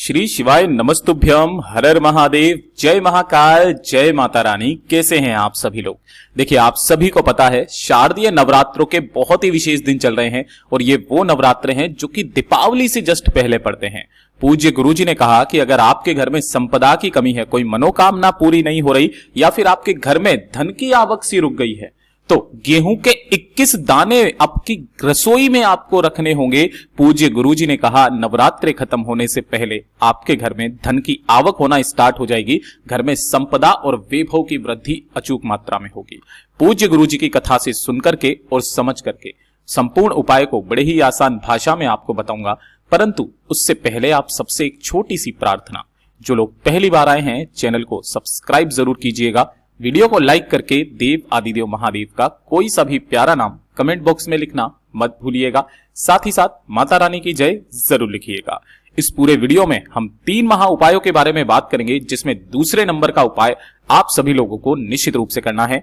श्री शिवाय नमस्तुभ्यम, हर हर महादेव, जय महाकाल, जय माता रानी। कैसे हैं आप सभी लोग। देखिए, आप सभी को पता है शारदीय नवरात्रों के बहुत ही विशेष दिन चल रहे हैं और ये वो नवरात्र हैं जो कि दीपावली से जस्ट पहले पड़ते हैं। पूज्य गुरुजी ने कहा कि अगर आपके घर में संपदा की कमी है, कोई मनोकामना पूरी नहीं हो रही या फिर आपके घर में धन की आवक सी रुक गई है, तो गेहूं के 21 दाने आपकी रसोई में आपको रखने होंगे। पूज्य गुरुजी ने कहा नवरात्रे खत्म होने से पहले आपके घर में धन की आवक होना स्टार्ट हो जाएगी, घर में संपदा और वैभव की वृद्धि अचूक मात्रा में होगी। पूज्य गुरुजी की कथा से सुनकर के और समझ करके संपूर्ण उपाय को बड़े ही आसान भाषा में आपको बताऊंगा, परंतु उससे पहले आप सबसे एक छोटी सी प्रार्थना। जो लोग पहली बार आए हैं चैनल को सब्सक्राइब जरूर कीजिएगा, वीडियो को लाइक करके देव आदिदेव महादेव का कोई सा भी प्यारा नाम कमेंट बॉक्स में लिखना मत भूलिएगा। साथ ही साथ माता रानी की जय जरूर लिखिएगा। इस पूरे वीडियो में हम 3 महा उपायों के बारे में बात करेंगे, जिसमें दूसरे नंबर का उपाय आप सभी लोगों को निश्चित रूप से करना है।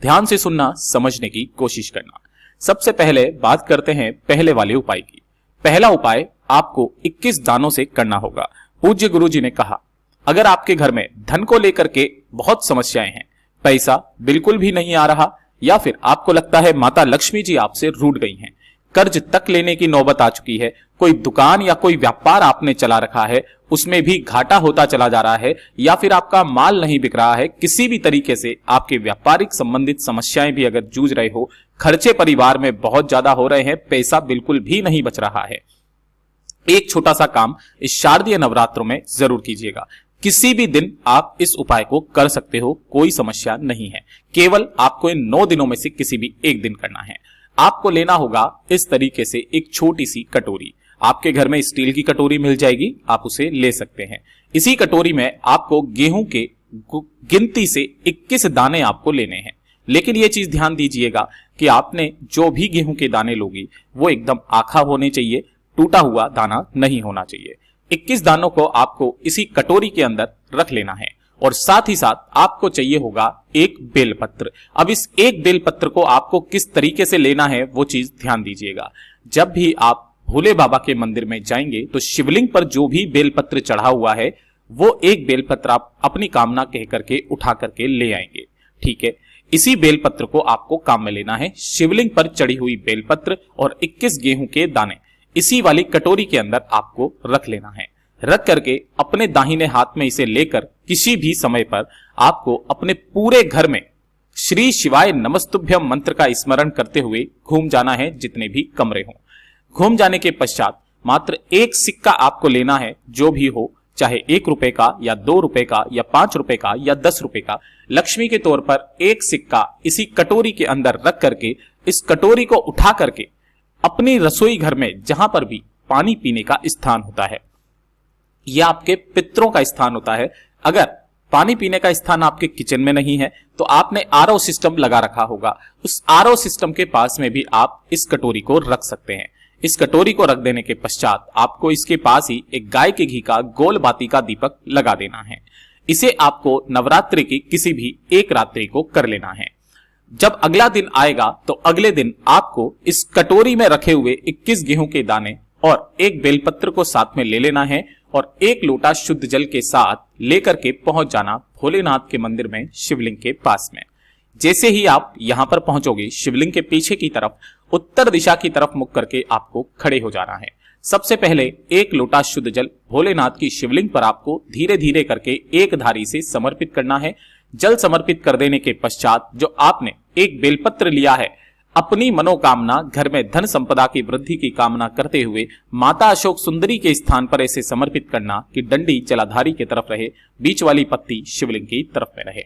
ध्यान से सुनना, समझने की कोशिश करना। सबसे पहले बात करते हैं पहले वाले उपाय की। पहला उपाय आपको 21 दानों से करना होगा। पूज्य गुरुजी ने कहा अगर आपके घर में धन को लेकर के बहुत समस्याएं हैं, पैसा बिल्कुल भी नहीं आ रहा, या फिर आपको लगता है माता लक्ष्मी जी आपसे रूठ गई हैं, कर्ज तक लेने की नौबत आ चुकी है, कोई दुकान या कोई व्यापार आपने चला रखा है उसमें भी घाटा होता चला जा रहा है, या फिर आपका माल नहीं बिक रहा है, किसी भी तरीके से आपके व्यापारिक संबंधित समस्याएं भी अगर जूझ रहे हो, खर्चे परिवार में बहुत ज्यादा हो रहे हैं, पैसा बिल्कुल भी नहीं बच रहा है, एक छोटा सा काम इस शारदीय नवरात्रों में जरूर कीजिएगा। किसी भी दिन आप इस उपाय को कर सकते हो, कोई समस्या नहीं है। केवल आपको इन 9 दिनों में से किसी भी एक दिन करना है। आपको लेना होगा इस तरीके से एक छोटी सी कटोरी। आपके घर में स्टील की कटोरी मिल जाएगी, आप उसे ले सकते हैं। इसी कटोरी में आपको गेहूं के गिनती से 21 दाने आपको लेने हैं। लेकिन यह चीज ध्यान दीजिएगा कि आपने जो भी गेहूं के दाने लोगी वो एकदम आखा होने चाहिए, टूटा हुआ दाना नहीं होना चाहिए। 21 दानों को आपको इसी कटोरी के अंदर रख लेना है और साथ ही साथ आपको चाहिए होगा एक बेलपत्र। अब इस एक बेलपत्र को आपको किस तरीके से लेना है वो चीज ध्यान दीजिएगा। जब भी आप भोले बाबा के मंदिर में जाएंगे तो शिवलिंग पर जो भी बेलपत्र चढ़ा हुआ है वो एक बेलपत्र आप अपनी कामना कह करके उठा करके ले आएंगे, ठीक है। इसी बेलपत्र को आपको काम में लेना है। शिवलिंग पर चढ़ी हुई बेलपत्र और 21 गेहूं के दाने इसी वाली कटोरी के अंदर आपको रख लेना है। रख करके अपने दाहिने हाथ में इसे लेकर किसी भी समय पर आपको अपने पूरे घर में श्री शिवाय नमस्तुभ्यम मंत्र का स्मरण करते हुए घूम जाना है, जितने भी कमरे हों। घूम जाने के पश्चात मात्र एक सिक्का आपको लेना है, जो भी हो, चाहे 1 रुपए का या 2 रुपए का या 5 रुपए का या 10 रुपए का। लक्ष्मी के तौर पर एक सिक्का इसी कटोरी के अंदर रख करके इस कटोरी को उठा करके अपनी रसोई घर में जहां पर भी पानी पीने का स्थान होता है या आपके पितरों का स्थान होता है, अगर पानी पीने का स्थान आपके किचन में नहीं है तो आपने आरओ सिस्टम लगा रखा होगा, उस आरओ सिस्टम के पास में भी आप इस कटोरी को रख सकते हैं। इस कटोरी को रख देने के पश्चात आपको इसके पास ही एक गाय के घी का गोल बाती का दीपक लगा देना है। इसे आपको नवरात्रि की किसी भी एक रात्रि को कर लेना है। जब अगला दिन आएगा तो अगले दिन आपको इस कटोरी में रखे हुए 21 गेहूं के दाने और एक बेलपत्र को साथ में ले लेना है और एक लोटा शुद्ध जल के साथ लेकर के पहुंच जाना भोलेनाथ के मंदिर में शिवलिंग के पास में। जैसे ही आप यहां पर पहुंचोगे, शिवलिंग के पीछे की तरफ उत्तर दिशा की तरफ मुख करके आपको खड़े हो जाना है। सबसे पहले एक लोटा शुद्ध जल भोलेनाथ की शिवलिंग पर आपको धीरे धीरे करके एक धारी से समर्पित करना है। जल समर्पित कर देने के पश्चात जो आपने एक बेलपत्र लिया है, अपनी मनोकामना, घर में धन संपदा की वृद्धि की कामना करते हुए माता अशोक सुंदरी के स्थान पर ऐसे समर्पित करना कि डंडी जलाधारी की तरफ रहे, बीच वाली पत्ती शिवलिंग की तरफ में रहे।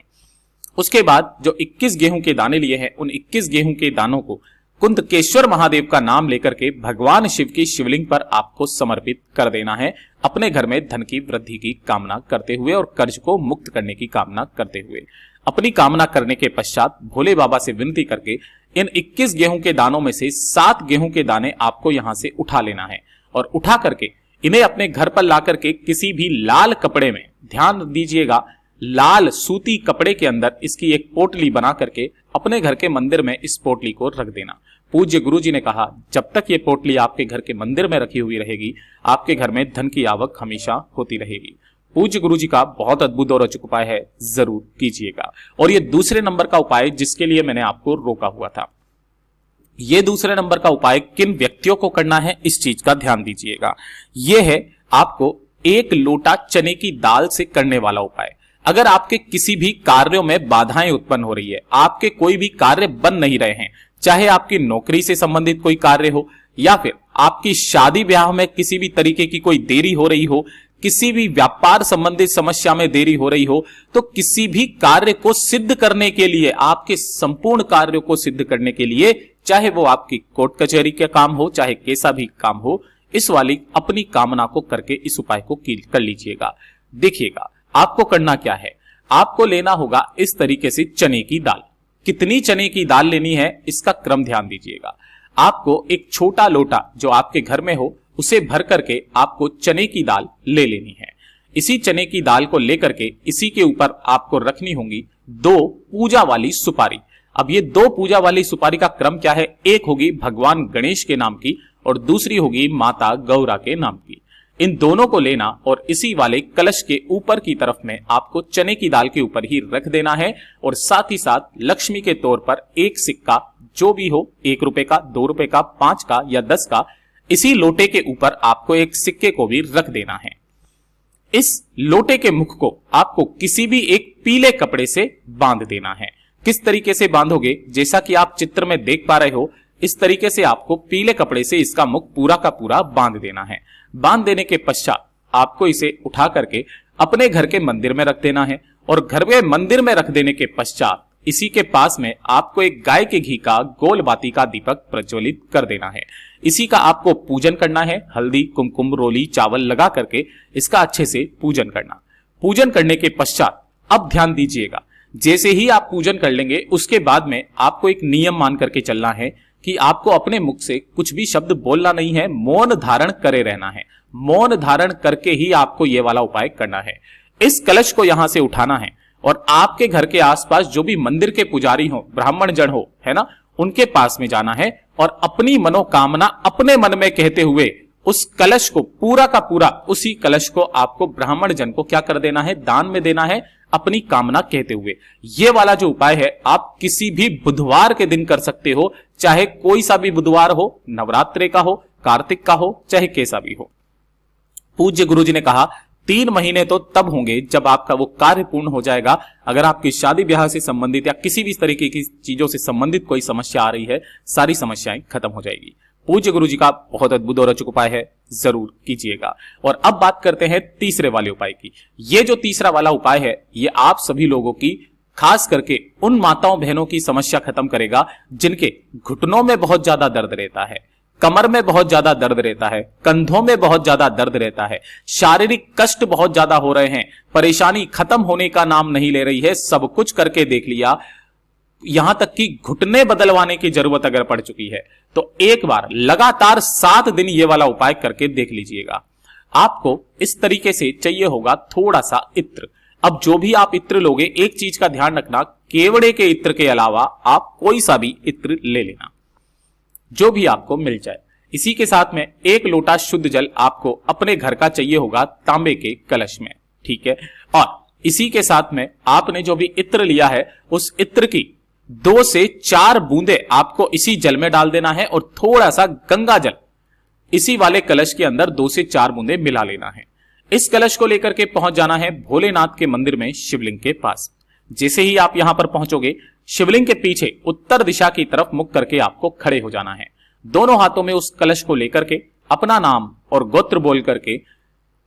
उसके बाद जो 21 गेहूं के दाने लिए हैं, उन 21 गेहूं के दानों को कुंदकेश्वर महादेव का नाम लेकर के भगवान शिव की शिवलिंग पर आपको समर्पित कर देना है, अपने घर में धन की वृद्धि की कामना करते हुए और कर्ज को मुक्त करने की कामना करते हुए। अपनी कामना करने के पश्चात भोले बाबा से विनती करके इन 21 गेहूं के दानों में से 7 गेहूं के दाने आपको यहां से उठा लेना है और उठा करके इन्हें अपने घर पर ला करके किसी भी लाल कपड़े में, ध्यान दीजिएगा, लाल सूती कपड़े के अंदर इसकी एक पोटली बना करके अपने घर के मंदिर में इस पोटली को रख देना। पूज्य गुरु जी ने कहा, जब तक ये पोटली आपके घर के मंदिर में रखी हुई रहेगी, आपके घर में धन की आवक हमेशा होती रहेगी। पूज्य गुरु जी का बहुत अद्भुत और अचूक उपाय है, जरूर कीजिएगा। और ये दूसरे नंबर का उपाय जिसके लिए मैंने आपको रोका हुआ था, ये दूसरे नंबर का उपाय किन व्यक्तियों को करना है, इस चीज का ध्यान दीजिएगा। यह है आपको 1 लोटा चने की दाल से करने वाला उपाय। अगर आपके किसी भी कार्यों में बाधाएं उत्पन्न हो रही है, आपके कोई भी कार्य बन नहीं रहे हैं, चाहे आपकी नौकरी से संबंधित कोई कार्य हो या फिर आपकी शादी ब्याह में किसी भी तरीके की कोई देरी हो रही हो, किसी भी व्यापार संबंधित समस्या में देरी हो रही हो, तो किसी भी कार्य को सिद्ध करने के लिए, आपके संपूर्ण कार्यों को सिद्ध करने के लिए, चाहे वो आपकी कोर्ट कचहरी का काम हो, चाहे कैसा भी काम हो, इस वाली अपनी कामना को करके इस उपाय को कर लीजिएगा। देखिएगा आपको करना क्या है, आपको लेना होगा इस तरीके से चने की दाल। कितनी चने की दाल लेनी है इसका क्रम ध्यान दीजिएगा। आपको एक छोटा लोटा जो आपके घर में हो उसे भर करके आपको चने की दाल ले लेनी है। इसी चने की दाल को लेकर के इसी के ऊपर आपको रखनी होंगी 2 पूजा वाली सुपारी। अब ये 2 पूजा वाली सुपारी का क्रम क्या है, एक होगी भगवान गणेश के नाम की और दूसरी होगी माता गौरा के नाम की। इन दोनों को लेना और इसी वाले कलश के ऊपर की तरफ में आपको चने की दाल के ऊपर ही रख देना है और साथ ही साथ लक्ष्मी के तौर पर एक सिक्का जो भी हो, 1 रुपए का, 2 रुपए का, 5 का या 10 का, इसी लोटे के ऊपर आपको एक सिक्के को भी रख देना है। इस लोटे के मुख को आपको किसी भी एक पीले कपड़े से बांध देना है। किस तरीके से बांधोगे, जैसा कि आप चित्र में देख पा रहे हो, इस तरीके से आपको पीले कपड़े से इसका मुख पूरा का पूरा बांध देना है। बांध देने के पश्चात आपको इसे उठा करके अपने घर के मंदिर में रख देना है और घर के मंदिर में रख देने के पश्चात इसी के पास में आपको एक गाय के घी का गोल बाती का दीपक प्रज्वलित कर देना है। इसी का आपको पूजन करना है। हल्दी, कुमकुम, रोली, चावल लगा करके इसका अच्छे से पूजन करना। पूजन करने के पश्चात अब ध्यान दीजिएगा, जैसे ही आप पूजन कर लेंगे उसके बाद में आपको एक नियम मान करके चलना है कि आपको अपने मुख से कुछ भी शब्द बोलना नहीं है, मौन धारण करे रहना है। मौन धारण करके ही आपको यह वाला उपाय करना है। इस कलश को यहां से उठाना है और आपके घर के आसपास जो भी मंदिर के पुजारी हो, ब्राह्मण जन हो, है ना, उनके पास में जाना है और अपनी मनोकामना अपने मन में कहते हुए उस कलश को पूरा का पूरा, उसी कलश को आपको ब्राह्मण जन को क्या कर देना है, दान में देना है, अपनी कामना कहते हुए। यह वाला जो उपाय है आप किसी भी बुधवार के दिन कर सकते हो, चाहे कोई सा भी बुधवार हो, नवरात्रे का हो, कार्तिक का हो, चाहे कैसा भी हो। पूज्य गुरु जी ने कहा 3 महीने तो तब होंगे जब आपका वो कार्य पूर्ण हो जाएगा। अगर आपकी शादी ब्याह से संबंधित या किसी भी तरीके की चीजों से संबंधित कोई समस्या आ रही है, सारी समस्याएं खत्म हो जाएगी। पूज्य गुरु जी का बहुत अद्भुत और अचूक उपाय है, जरूर कीजिएगा। और अब बात करते हैं तीसरे वाले उपाय की। ये जो तीसरा वाला उपाय है, ये आप सभी लोगों की, खास करके उन माताओं बहनों की समस्या खत्म करेगा जिनके घुटनों में बहुत ज्यादा दर्द रहता है, कमर में बहुत ज्यादा दर्द रहता है, कंधों में बहुत ज्यादा दर्द रहता है, शारीरिक कष्ट बहुत ज्यादा हो रहे हैं, परेशानी खत्म होने का नाम नहीं ले रही है, सब कुछ करके देख लिया, यहां तक कि घुटने बदलवाने की जरूरत अगर पड़ चुकी है, तो एक बार लगातार 7 दिन ये वाला उपाय करके देख लीजिएगा। आपको इस तरीके से चाहिए होगा थोड़ा सा इत्र। अब जो भी आप इत्र लोगे, एक चीज का ध्यान रखना, केवड़े के इत्र के अलावा आप कोई सा भी इत्र ले लेना, जो भी आपको मिल जाए। इसी के साथ में 1 लोटा शुद्ध जल आपको अपने घर का चाहिए होगा तांबे के कलश में, ठीक है। और इसी के साथ में आपने जो भी इत्र लिया है, उस इत्र की 2 से 4 बूंदे आपको इसी जल में डाल देना है और थोड़ा सा गंगा जल इसी वाले कलश के अंदर 2 से 4 बूंदे मिला लेना है। इस कलश को लेकर के पहुंच जाना है भोलेनाथ के मंदिर में, शिवलिंग के पास। जैसे ही आप यहां पर पहुंचोगे, शिवलिंग के पीछे उत्तर दिशा की तरफ मुख करके आपको खड़े हो जाना है। दोनों हाथों में उस कलश को लेकर के अपना नाम और गोत्र बोल करके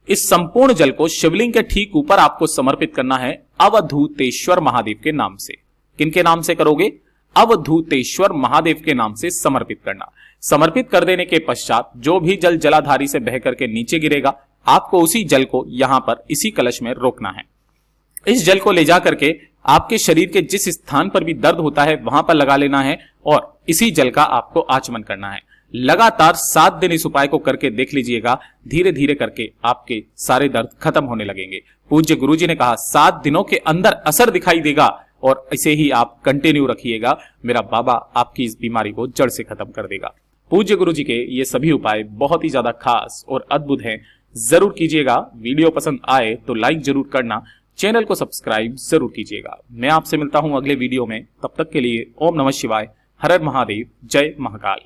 इस संपूर्ण जल को शिवलिंग के ठीक ऊपर आपको समर्पित करना है अवधूतेश्वर महादेव के नाम से। किनके नाम से करोगे? अवधूतेश्वर महादेव के नाम से समर्पित करना। समर्पित कर देने के पश्चात जो भी जल जलाधारी से बह करके नीचे गिरेगा, आपको उसी जल को यहां पर इसी कलश में रोकना है। इस जल को ले जा करके आपके शरीर के जिस स्थान पर भी दर्द होता है वहां पर लगा लेना है और इसी जल का आपको आचमन करना है। लगातार 7 दिन इस उपाय को करके देख लीजिएगा, धीरे धीरे करके आपके सारे दर्द खत्म होने लगेंगे। पूज्य गुरुजी ने कहा 7 दिनों के अंदर असर दिखाई देगा और इसे ही आप कंटिन्यू रखिएगा। मेरा बाबा आपकी इस बीमारी को जड़ से खत्म कर देगा। पूज्य गुरु जी के ये सभी उपाय बहुत ही ज्यादा खास और अद्भुत हैं, जरूर कीजिएगा। वीडियो पसंद आए तो लाइक जरूर करना, चैनल को सब्सक्राइब जरूर कीजिएगा। मैं आपसे मिलता हूं अगले वीडियो में, तब तक के लिए ओम नमः शिवाय, हर हर महादेव, जय महाकाल।